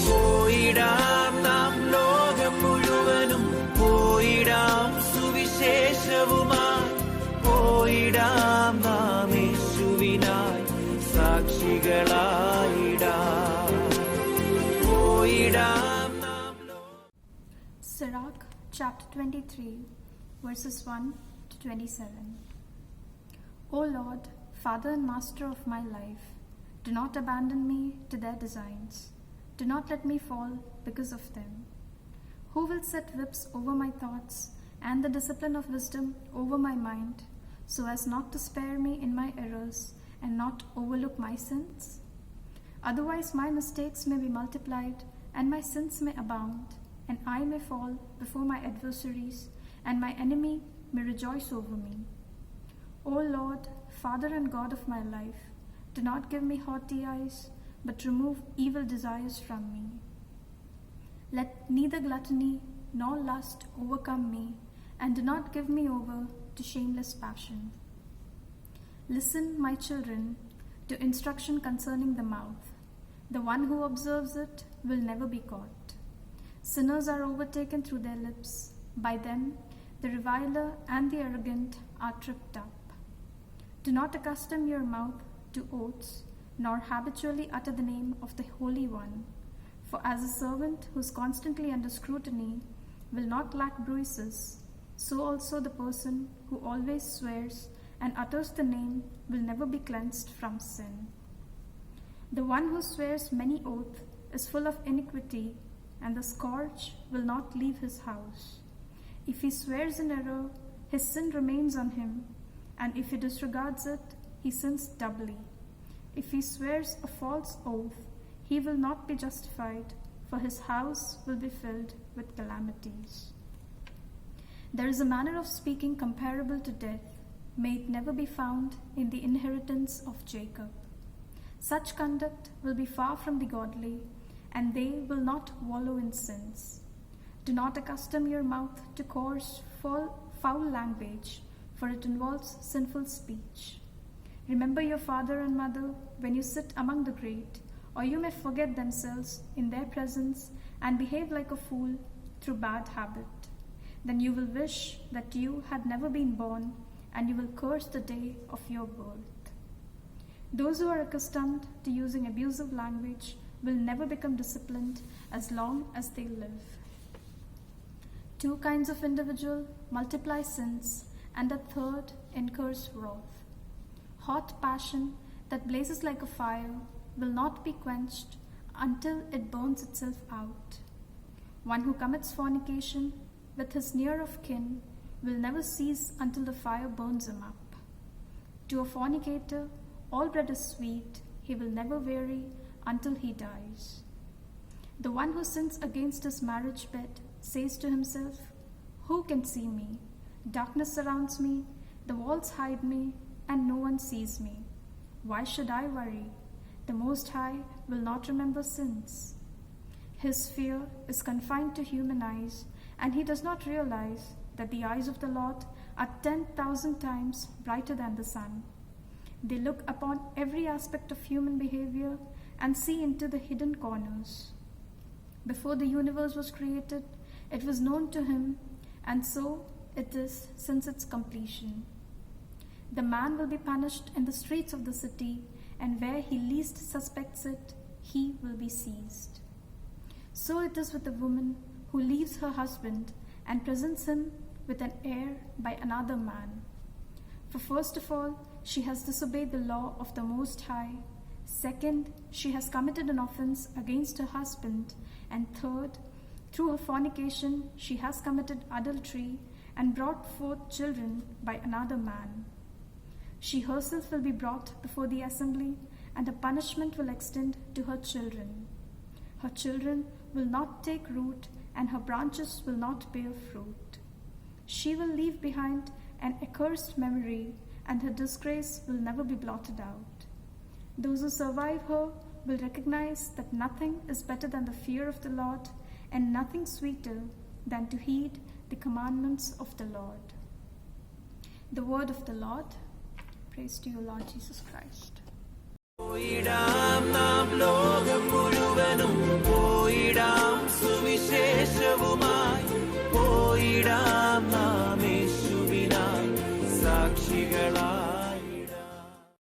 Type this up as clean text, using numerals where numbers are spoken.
പോയിടാം നാം ലോകം മുഴുവനും പോയിടാം സുവിശേഷവുമായി പോയിടാം നാം യേശുവിനായി സാക്ഷികളായിടാം പോയിടാം നാം Sirach chapter 23 verses 1 to 27. O Lord, Father and Master of my life, do not abandon me to their designs. Do not let me fall because of them. Who will set whips over my thoughts and the discipline of wisdom over my mind, so as not to spare me in my errors and not overlook my sins? Otherwise my mistakes may be multiplied and my sins may abound, and I may fall before my adversaries, and my enemy may rejoice over me. O Lord, Father and God of my life, do not give me haughty eyes, but remove evil desires from me. Let neither gluttony nor lust overcome me, and do not give me over to shameless passion. Listen, my children, to instruction concerning the mouth. The one who observes it will never be caught. Sinners are overtaken through their lips. By them, the reviler and the arrogant are tripped up. Do not accustom your mouth to oaths, nor habitually utter the name of the Holy One. For as a servant who is constantly under scrutiny will not lack bruises, so also the person who always swears and utters the name will never be cleansed from sin. The one who swears many oaths is full of iniquity, and the scourge will not leave his house. If he swears in error, his sin remains on him, and if he disregards it, he sins doubly. If he swears a false oath, he will not be justified, for his house will be filled with calamities. There is a manner of speaking comparable to death. May it never be found in the inheritance of Jacob. Such conduct will be far from the godly, and they will not wallow in sins. Do not accustom your mouth to coarse, foul language, for it involves sinful speech. Remember your father and mother when you sit among the great, or you may forget themselves in their presence and behave like a fool through bad habit. Then you will wish that you had never been born, and you will curse the day of your birth. Those who are accustomed to using abusive language will never become disciplined as long as they live. Two kinds of individual multiply sins, and a third incurs wrath. Hot passion that blazes like a fire will not be quenched until it burns itself out. One who commits fornication with his near of kin will never cease until the fire burns him up. To a fornicator, all bread is sweet, he will never weary until he dies. The one who sins against his marriage bed says to himself, "Who can see me? Darkness surrounds me, the walls hide me, and no one sees me. Why should I worry? The Most High will not remember sins." His fear is confined to human eyes, and he does not realize that the eyes of the Lord are 10,000 times brighter than the sun. They look upon every aspect of human behavior and see into the hidden corners. Before the universe was created, it was known to him, and so it is since its completion. The man will be punished in the streets of the city, and where he least suspects it, he will be seized. So it is with the woman who leaves her husband and presents him with an heir by another man. For first of all, she has disobeyed the law of the Most High. Second, she has committed an offense against her husband. And third, through her fornication, she has committed adultery and brought forth children by another man. She herself will be brought before the assembly, and a punishment will extend to her children. Her children will not take root, and her branches will not bear fruit. She will leave behind an accursed memory, and her disgrace will never be blotted out. Those who survive her will recognize that nothing is better than the fear of the Lord, and nothing sweeter than to heed the commandments of the Lord. The word of the Lord. Praise to you, Lord Jesus Christ. പോയിടാം നാം